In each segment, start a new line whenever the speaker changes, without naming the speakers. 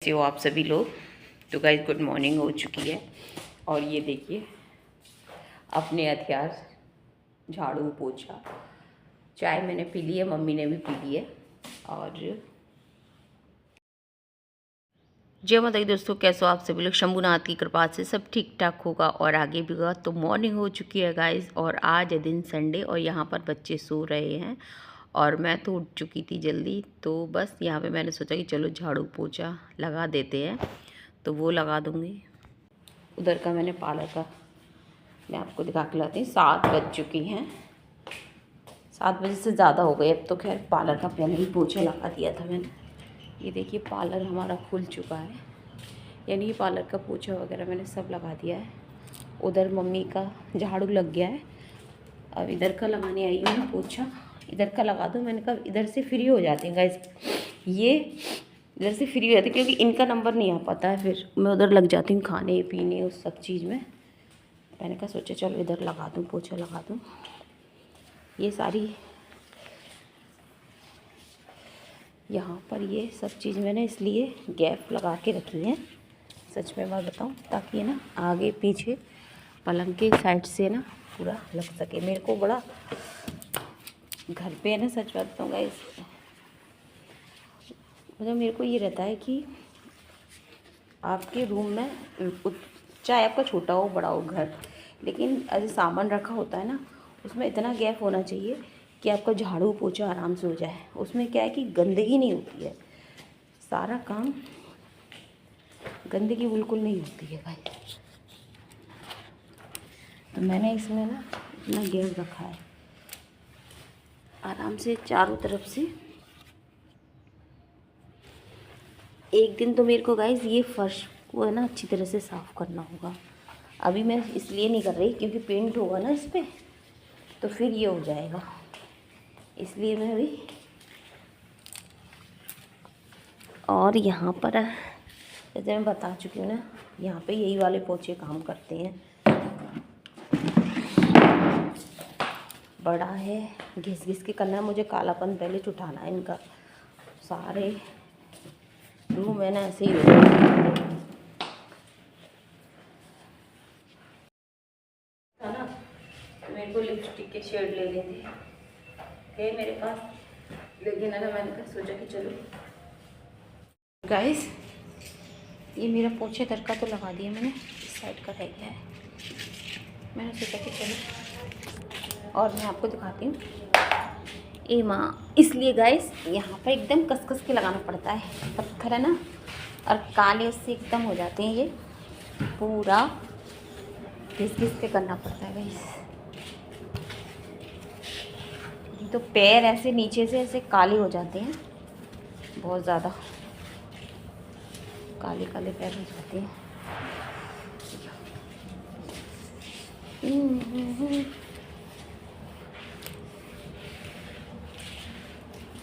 कैसे हो आप सभी लोग। तो गाइस गुड मॉर्निंग हो चुकी है और ये देखिए अपने हथियार झाड़ू पोछा चाय मैंने पी ली है, मम्मी ने भी पी ली है। और जय माता दी दोस्तों, कैसे हो आप सभी लोग। शंभुनाथ की कृपा से सब ठीक ठाक होगा और आगे भी होगा। तो मॉर्निंग हो चुकी है गाइस और आज है दिन संडे और यहाँ पर बच्चे सो रहे हैं और मैं तो उठ चुकी थी जल्दी। तो बस यहाँ पे मैंने सोचा कि चलो झाड़ू पोछा लगा देते हैं, तो वो लगा दूँगी। उधर का मैंने पार्लर का मैं आपको दिखा के लाती हूँ। 7 बज चुकी हैं, 7 बजे से ज़्यादा हो गए। अब तो खैर पार्लर का पहले ही पोछा लगा दिया था मैंने। ये देखिए पार्लर हमारा खुल चुका है, यानी कि पार्लर का पोछा वगैरह मैंने सब लगा दिया है। उधर मम्मी का झाड़ू लग गया है, अब इधर का लगाने आई हूँ पोछा। इधर का लगा दूँ, मैंने कहा इधर से फ्री हो जाती हैं गाइस, ये इधर से फ्री हो जाती है क्योंकि इनका नंबर नहीं आ पाता है, फिर मैं उधर लग जाती हूँ खाने पीने उस सब चीज़ में। मैंने कहा सोचा चलो इधर लगा दूँ, पोछा लगा दूँ। ये सारी यहाँ पर ये सब चीज़ मैंने इसलिए गैप लगा के रखी है, सच में मैं बताऊँ, ताकि ना आगे पीछे पलंग के साइड से ना पूरा लग सके। मेरे को बड़ा घर पे है ना, सच बात बताऊँ गाइस, मतलब मेरे को ये रहता है कि आपके रूम में चाहे आपका छोटा हो बड़ा हो घर, लेकिन ऐसे सामान रखा होता है ना, उसमें इतना गैप होना चाहिए कि आपका झाड़ू पोछा आराम से हो जाए। उसमें क्या है कि गंदगी नहीं होती है, सारा काम गंदगी बिल्कुल नहीं होती है भाई। तो मैंने इसमें ना इतना गैप रखा है आराम से चारों तरफ से। एक दिन तो मेरे को गाइस ये फर्श को है ना अच्छी तरह से साफ़ करना होगा। अभी मैं इसलिए नहीं कर रही क्योंकि पेंट होगा ना इस पर, तो फिर ये हो जाएगा, इसलिए मैं अभी। और यहाँ पर जैसे मैं बता चुकी हूँ ना, यहाँ पे यही वाले पोछे काम करते हैं। बड़ा है, घिस घिस के करना है मुझे, कालापन पहले उठाना है इनका। सारे रूम है ना ऐसे ही होता है ना। मेरे को लिपस्टिक के शेड ले लेते थे मेरे पास, लेकिन है ना मैंने कहा सोचा कि चलो गाइस ये मेरा पोछे दर का तो लगा दिया मैंने, इस साइड का रह गया है। मैंने सोचा कि चलो, और मैं आपको दिखाती हूँ। ए माँ, इसलिए गाइस यहाँ पर एकदम कस कस के लगाना पड़ता है, पत्थर है ना, और काले उससे एकदम हो जाते हैं। ये पूरा घिस घिस के करना पड़ता है गाइस। तो पैर ऐसे नीचे से ऐसे काले हो जाते हैं, बहुत ज़्यादा काले काले पैर हो जाते हैं।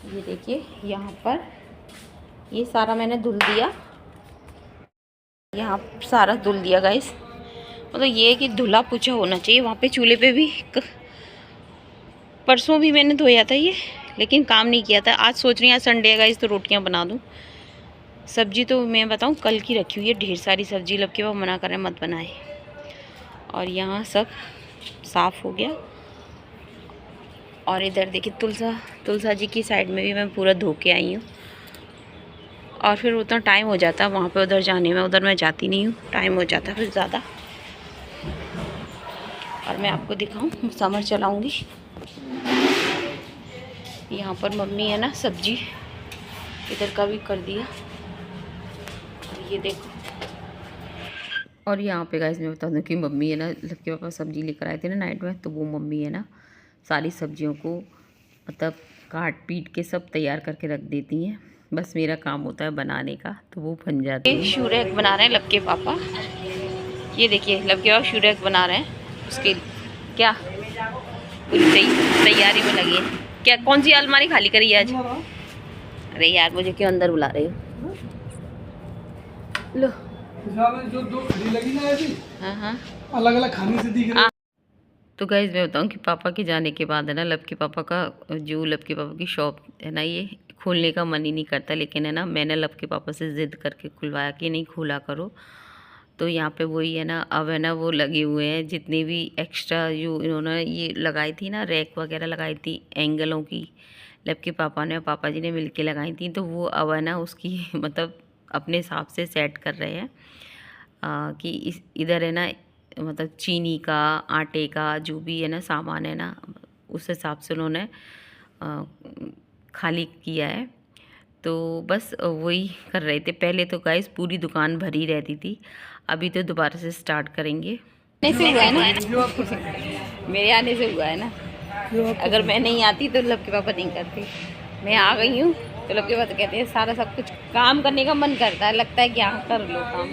ये देखिए यहाँ पर ये सारा मैंने धुल दिया, यहाँ सारा धुल दिया गाइस। मतलब ये है कि धुला पोछा होना चाहिए। वहाँ पे चूल्हे पे भी परसों भी मैंने धोया था ये, लेकिन काम नहीं किया था। आज सोच रही हूँ आज संडे है गाइस तो रोटियाँ बना दूँ। सब्जी तो मैं बताऊँ कल की रखी हुई है, ढेर सारी सब्जी। लब के वो मना कर रहे हैं मत बनाए। और यहाँ सब साफ़ हो गया। और इधर देखिए तुलसा जी की साइड में भी मैं पूरा धो के आई हूँ। और फिर उतना टाइम हो जाता है वहाँ पे उधर जाने में, उधर मैं जाती नहीं हूँ, टाइम हो जाता है फिर ज़्यादा। और मैं आपको दिखाऊँ, समर चलाऊँगी। यहाँ पर मम्मी है ना सब्जी इधर का भी कर दिया, और ये देखो। और यहाँ पे गाइस मैं बता दूँ कि मम्मी है ना, लड़के पापा सब्जी लेकर आए थे ना नाइट में, तो वो मम्मी है ना सारी सब्जियों को मतलब काट पीट के सब तैयार करके रख देती हैं। बस मेरा काम होता है बनाने का, तो वो बन जाती है। शूरैक बना रहे हैं लबके पापा, ये देखिए लबके पापा शूरैक बना रहे हैं। उसके क्या पूरी तैयारी में लगी है। क्या कौन सी अलमारी खाली करी है आज? अरे यार मुझे क्यों अंदर बुला रहे हो? लो जो दो लगी ना ऐसी, हाँ अलग अलग खाने से दिख रही। तो गाइज मैं बताऊँ कि पापा के जाने के बाद है ना, लबके पापा का जो लबके पापा की शॉप है ना ये खोलने का मन ही नहीं करता, लेकिन है ना मैंने लब के पापा से ज़िद करके खुलवाया कि नहीं खोला करो। तो यहाँ पे वही है ना, अब है ना वो लगे हुए हैं जितने भी एक्स्ट्रा जो इन्होंने ये लगाई थी ना, रैक वगैरह लगाई थी एंगलों की, लब के पापा ने और पापा जी ने मिलके लगाई थी, तो वो अब है ना उसकी मतलब अपने हिसाब से सेट कर रहे हैं कि इस इधर है ना मतलब चीनी का, आटे का जो भी है ना सामान है ना, उस हिसाब से उन्होंने खाली किया है। तो बस वही कर रहे थे। पहले तो गाइस पूरी दुकान भरी रहती थी, अभी तो दोबारा से स्टार्ट करेंगे।
से हुआ है ना मेरे आने से हुआ है ना। अगर मैं नहीं आती तो लब के पापा नहीं करते, मैं आ गई हूँ तो लब के पापा कहते हैं सारा सब कुछ काम करने का मन करता है, लगता है कि हाँ कर लो काम।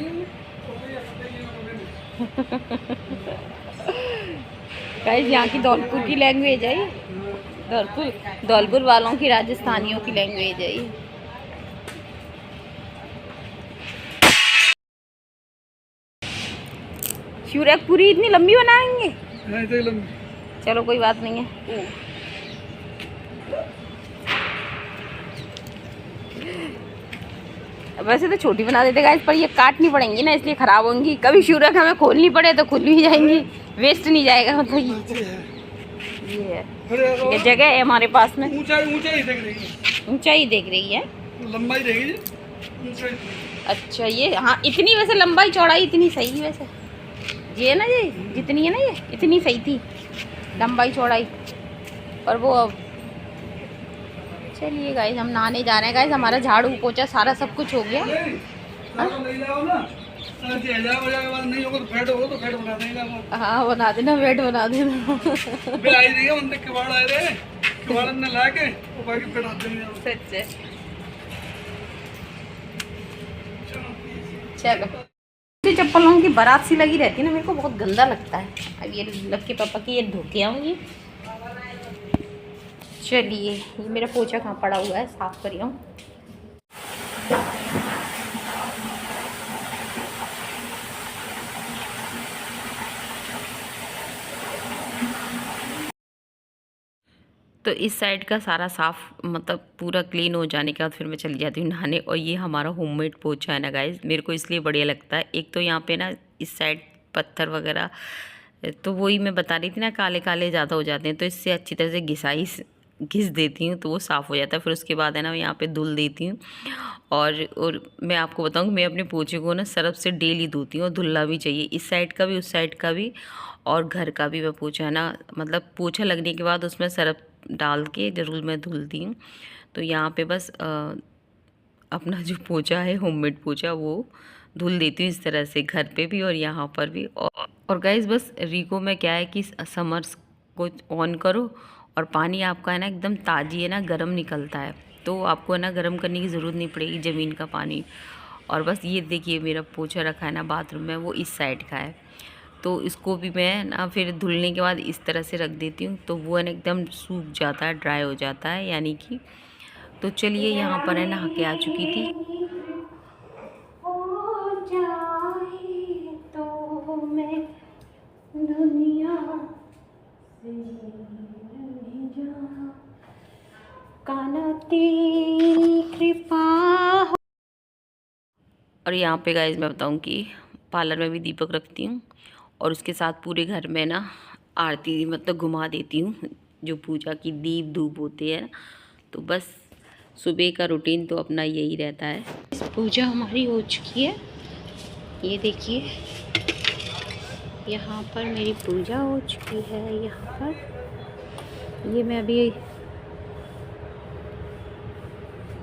गाइस यहाँ की धौलपुर की लैंग्वेज है ये, धौलपुर वालों की, राजस्थानियों की लैंग्वेज है ये। शिवराज पूरी इतनी लंबी बनाएंगे? चलो कोई बात नहीं है। वैसे तो छोटी बना देते गाइस, पर ये काटनी पड़ेंगी ना, इसलिए खराब होंगी। कभी शिवराज हमें खोलनी पड़े तो खुल भी जाएंगी, वेस्ट नहीं जाएगा। मतलब ये है, ये जगह है हमारे पास में। ऊंचाई देख रही है,
लंबाई रहेगी।
अच्छा ये, हाँ इतनी वैसे लंबाई चौड़ाई इतनी सही है वैसे, ये है ना, ये जितनी है ना ये इतनी सही थी लंबाई चौड़ाई। पर वो अब चलिए गाइस हम नहाने जा रहे हैं। गाइस हमारा झाड़ू पोछा सारा सब कुछ हो गया। हाँ बना देना, बेड बना देना। सच है। चलो चप्पलों की बारात सी लगी रहती है ना, मेरे को बहुत गंदा लगता है। अब ये लब के पापा की ये धोके आऊँगी। चलिए ये मेरा पोछा कहाँ पड़ा हुआ है, साफ कर आऊँ।
तो इस साइड का सारा साफ़ मतलब पूरा क्लीन हो जाने के बाद फिर मैं चली जाती हूँ नहाने। और ये हमारा होममेड पोछा है ना गाइस, मेरे को इसलिए बढ़िया लगता है। एक तो यहाँ पे ना इस साइड पत्थर वगैरह, तो वही मैं बता रही थी ना, काले काले ज़्यादा हो जाते हैं, तो इससे अच्छी तरह से घिस देती हूँ तो वो साफ़ हो जाता है। फिर उसके बाद है ना यहाँ पे धुल देती हूँ। और मैं आपको बताऊँ, मैं अपने पोछे को ना सर्फ से डेली धोती हूँ, और धुलना भी चाहिए, इस साइड का भी उस साइड का भी, और घर का भी। मैं पोछा है ना मतलब पोछा लगने के बाद उसमें सर्फ डाल के ज़रूर मैं धुलती हूँ। तो यहाँ पे बस अपना जो पोछा है, होममेड पोछा, वो धुल देती हूँ इस तरह से, घर पे भी और यहाँ पर भी। और गाइस बस रीको में क्या है कि समर्स को ऑन करो और पानी आपका है ना एकदम ताज़ी है ना, गर्म निकलता है, तो आपको है ना गर्म करने की ज़रूरत नहीं पड़ेगी ज़मीन का पानी। और बस ये देखिए मेरा पोछा रखा है ना बाथरूम में, वो इस साइड का है, तो इसको भी मैं ना फिर धुलने के बाद इस तरह से रख देती हूँ, तो वो है ना एकदम सूख जाता है, ड्राई हो जाता है यानी कि। तो चलिए यहाँ पर है नहा के आ चुकी थी।
तो मैं दुनिया काना तेरी कृपा।
और यहाँ पे गाइस मैं बताऊँ कि पार्लर में भी दीपक रखती हूँ, और उसके साथ पूरे घर में ना आरती मतलब घुमा देती हूँ, जो पूजा की दीप धूप होती है। तो बस सुबह का रूटीन तो अपना यही रहता है।
इस पूजा हमारी हो चुकी है, ये देखिए यहाँ पर मेरी पूजा हो चुकी है। यहाँ पर ये मैं अभी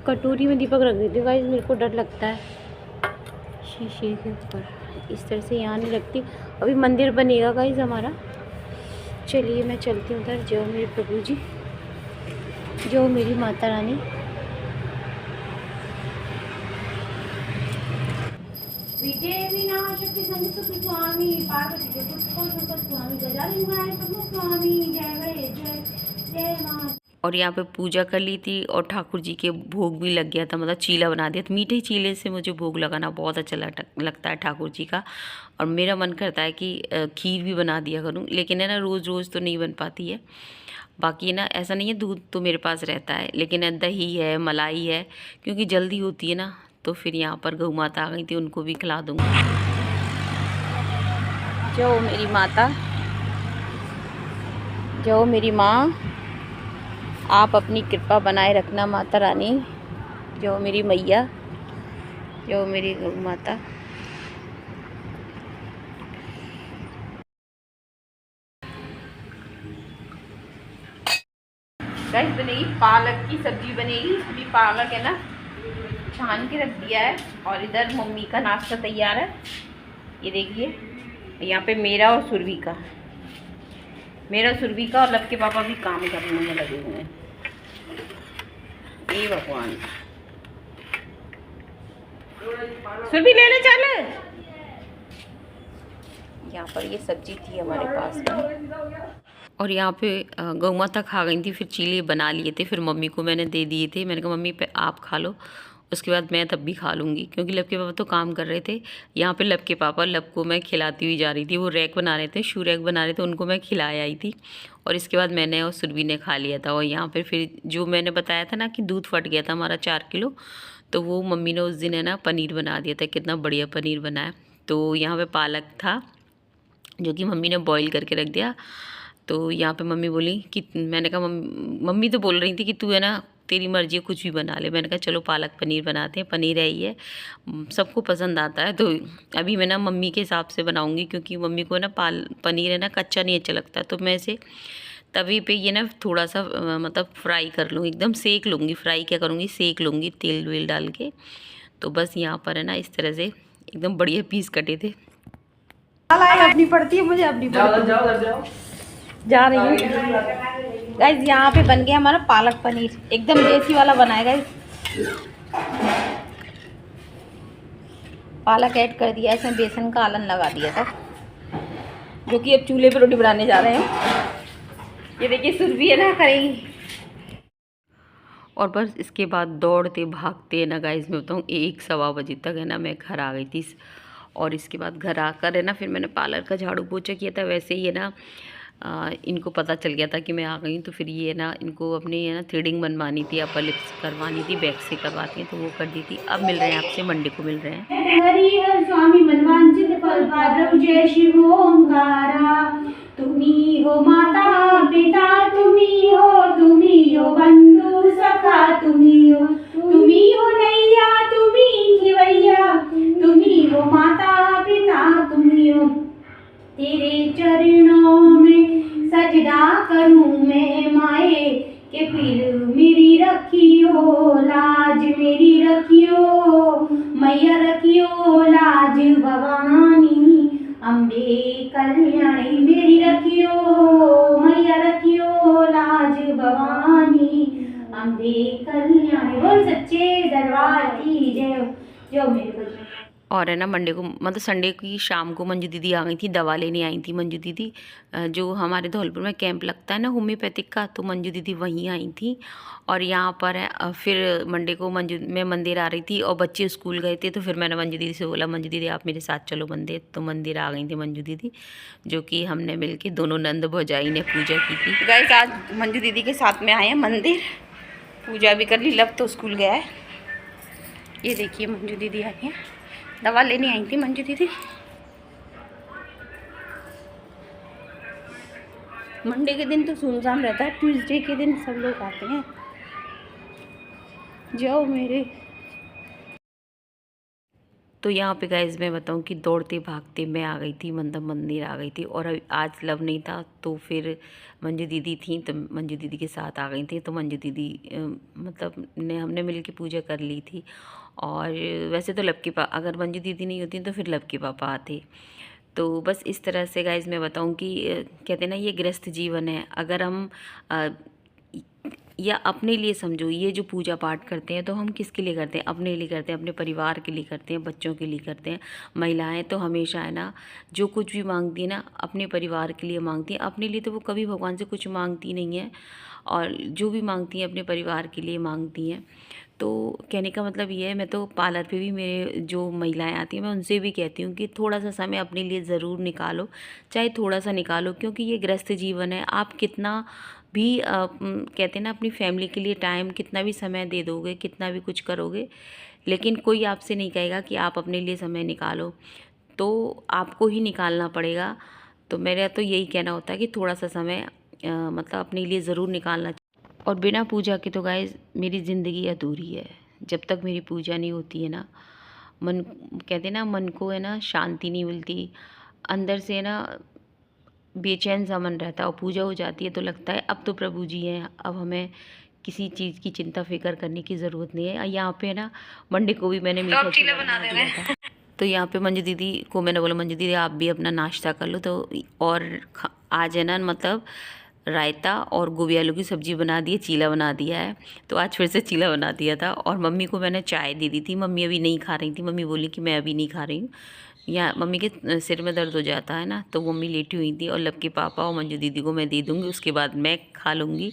कटोरी में दीपक रख देती हूँ गाइस, मेरे को डर लगता है शीशे के ऊपर, इस तरह से यहाँ नहीं रखती। अभी मंदिर बनेगा गाइस हमारा। चलिए मैं चलती हूँ उधर। जो मेरे प्रभु जी, जो मेरी माता रानी। स्वामी पार्वती के पुत्र स्वामी गजानन स्वामी जय जय मां।
और यहाँ पे पूजा कर ली थी, और ठाकुर जी के भोग भी लग गया था, मतलब चीला बना दिया था। मीठे चीले से मुझे भोग लगाना बहुत अच्छा लगता है ठाकुर जी का। और मेरा मन करता है कि खीर भी बना दिया करूँ, लेकिन है ना रोज़ रोज़ तो नहीं बन पाती है, बाकी ना ऐसा नहीं है, दूध तो मेरे पास रहता है, लेकिन दही है, मलाई है, क्योंकि जल्दी होती है ना। तो फिर यहाँ पर गौ माता आ गई थी, उनको भी खिला दूँगी। जो मेरी माता, जो मेरी माँ, आप अपनी कृपा बनाए रखना माता रानी। जो मेरी मैया, जो मेरी गौ माता। गाइस बनेगी पालक की सब्जी बनेगी। अभी पालक है ना छान के रख दिया है, और इधर मम्मी का नाश्ता तैयार है। ये देखिए, यहाँ पे मेरा और सुरभि का, और लब के पापा भी काम करने में लगे हुए हैं। ए भगवान, सुरभि ले ले चल। यहाँ पर ये सब्जी थी हमारे पास में, और यहाँ पे गौ माता खा गई थी, फिर चीले बना लिए थे, फिर मम्मी को मैंने दे दिए थे। मैंने कहा मम्मी पे आप खा लो, उसके बाद मैं तब भी खा लूँगी, क्योंकि लब के पापा तो काम कर रहे थे। यहाँ पे लब के पापा, लब को मैं खिलाती हुई जा रही थी। वो रैक बना रहे थे, शू रैक बना रहे थे, उनको मैं खिलाया आई थी। और इसके बाद मैंने और सुरभि ने खा लिया था। और यहाँ पर फिर जो मैंने बताया था ना कि दूध फट गया था हमारा 4 किलो, तो वो मम्मी ने उस दिन है ना पनीर बना दिया था। कितना बढ़िया पनीर बनाया। तो यहाँ पर पालक था, जो कि मम्मी ने बॉईल करके रख दिया। तो यहाँ पे मम्मी बोली कि, मैंने कहा मम्मी तो बोल रही थी कि तू है ना, तेरी मर्जी है, कुछ भी बना ले। मैंने कहा चलो पालक पनीर बनाते हैं, पनीर है ही है, सबको पसंद आता है। तो अभी मैं ना मम्मी के हिसाब से बनाऊंगी, क्योंकि मम्मी को ना पनीर है ना कच्चा नहीं अच्छा लगता। तो मैं इसे तवे पे ये ना थोड़ा सा मतलब फ्राई कर लूँगी, एकदम सेक लूँगी। फ्राई क्या करूँगी, सेक लूँगी तेल वेल डाल के। तो बस यहाँ पर है ना इस तरह से एकदम बढ़िया पीस कटे थे।
अपनी पड़ती है मुझे, अपनी जाओ जा रही हूँ। गाइस यहाँ पे बन गया हमारा पालक पनीर, एकदम देसी वाला बना है गाइस। पालक ऐड कर दिया, इसमें बेसन का आलन लगा दिया था, जो कि अब चूल्हे पे रोटी बनाने जा रहे हैं। ये देखिए सुरभि है ना करेगी।
और बस इसके बाद दौड़ते भागते ना गाइस, मैं बताऊँ 1-1:15 बजे तक है ना मैं घर आ गई थी। और इसके बाद घर आकर है ना फिर मैंने पार्लर का झाड़ू पोछा किया था। वैसे ही है ना इनको पता चल गया था कि मैं आ गई, तो फिर ये ना इनको अपनी है ना थ्रेडिंग बनवानी थी, अपर लिप्स करवानी थी, बैक से करवाती हैं, तो वो कर दी थी। अब मिल रहे हैं आपसे, मंडे को मिल रहे हैं।
हरि हर स्वामी मनवांचित फलपाद्रव जय शिव ओंकारा। तुम्ही हो माता पिता, तुम्ही हो बंधु सखा, तुम्ही हो नैया, तुम्ही खिवैया, तुम्ही हो माता पिता, तुम्ही हो। तेरे चरणों में सजदा करूं मैं माए, के फिर मेरी रखियो लाज, मेरी रखियो मैया, रखियो लाज भवानी अम्बे कल्याणी, मेरी रखियो मैया, रखियो लाज भवानी अम्बे कल्याणी। बोल सच्चे दरबार की जय। जो मेरे को
और है ना मंडे को मतलब संडे की शाम को मंजू दीदी आ गई थी, दवा लेने आई थी मंजू दीदी। जो हमारे धौलपुर में कैंप लगता है ना होम्योपैथिक का, तो मंजू दीदी वहीं आई थी। और यहाँ पर है फिर मंडे को मैं मंदिर आ रही थी, और बच्चे स्कूल गए थे, तो फिर मैंने मंजू दीदी से बोला मंजू दीदी आप मेरे साथ चलो मंदिर। तो मंदिर आ गई थी मंजू दीदी, जो कि हमने मिल के दोनों नंद भौजाई ने पूजा की थी। गाइस आज मंजू दीदी के साथ में आए हैं मंदिर, पूजा भी कर ली। लब तो स्कूल गया है। ये देखिए मंजू दीदी आई हैं, दवा लेने आई थी मंजू दीदी। मंडे के दिन तो सुनसान रहता है, ट्यूसडे के दिन सब लोग आते हैं। जाओ मेरे। तो यहाँ पे गाइज मैं बताऊँ कि दौड़ते भागते मैं आ गई थी, मतलब मंदिर आ गई थी। और आज लब नहीं था, तो फिर मंजू दीदी थी, तो मंजू दीदी के साथ आ गई थी। तो मंजू दीदी मतलब हमने मिल के पूजा कर ली थी। और वैसे तो लब के अगर मंजू दीदी नहीं होती तो फिर लब के पापा आते। तो बस इस तरह से गाइज मैं बताऊँ कि कहते हैं ना ये गृहस्थ जीवन है। अगर हम या अपने लिए समझो, ये जो पूजा पाठ करते हैं तो हम किसके लिए करते हैं, अपने लिए करते हैं, अपने परिवार के लिए करते हैं, बच्चों के लिए करते हैं। महिलाएं तो हमेशा है ना जो कुछ भी मांगती है ना अपने परिवार के लिए मांगती हैं, अपने लिए तो वो कभी भगवान से कुछ मांगती नहीं है, और जो भी मांगती हैं अपने परिवार के लिए मांगती हैं। तो कहने का मतलब ये है, मैं तो पार्लर पे भी मेरे जो महिलाएं आती हैं मैं उनसे भी कहती हूँ कि थोड़ा सा समय अपने लिए ज़रूर निकालो, चाहे थोड़ा सा निकालो, क्योंकि ये गृहस्थ जीवन है। आप कितना भी कहते हैं ना अपनी फैमिली के लिए टाइम कितना भी समय दे दोगे, कितना भी कुछ करोगे, लेकिन कोई आपसे नहीं कहेगा कि आप अपने लिए समय निकालो, तो आपको ही निकालना पड़ेगा। तो मेरा तो यही कहना होता है कि थोड़ा सा समय मतलब अपने लिए ज़रूर निकालना। और बिना पूजा के तो गाइस मेरी ज़िंदगी अधूरी है। जब तक मेरी पूजा नहीं होती है ना, मन कहते हैं ना मन को है ना शांति नहीं मिलती, अंदर से है ना बेचैन सा मन रहता है। और पूजा हो जाती है तो लगता है अब तो प्रभु जी हैं, अब हमें किसी चीज़ की चिंता फिक्र करने की ज़रूरत नहीं है। और यहाँ पे ना मंडे को भी मैंने मीठा चीला बना दिया था। तो यहाँ पे मंजू दीदी को मैंने बोला, मंजू दीदी आप भी अपना नाश्ता कर लो। तो और आज है ना मतलब रायता और गोभी आलू की सब्ज़ी बना दी है, चीला बना दिया है। तो आज फिर से चीला बना दिया था। और मम्मी को मैंने चाय दे दी थी, मम्मी अभी नहीं खा रही थी। मम्मी बोली कि मैं अभी नहीं खा रही हूँ, या मम्मी के सिर में दर्द हो जाता है ना, तो मम्मी लेटी हुई थी। और लव के पापा और मंजू दीदी को मैं दे दूँगी, उसके बाद मैं खा लूँगी।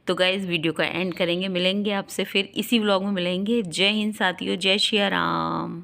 तो गाइस वीडियो का एंड करेंगे, मिलेंगे आपसे फिर इसी व्लॉग में मिलेंगे। जय हिंद साथियों, जय श्री राम।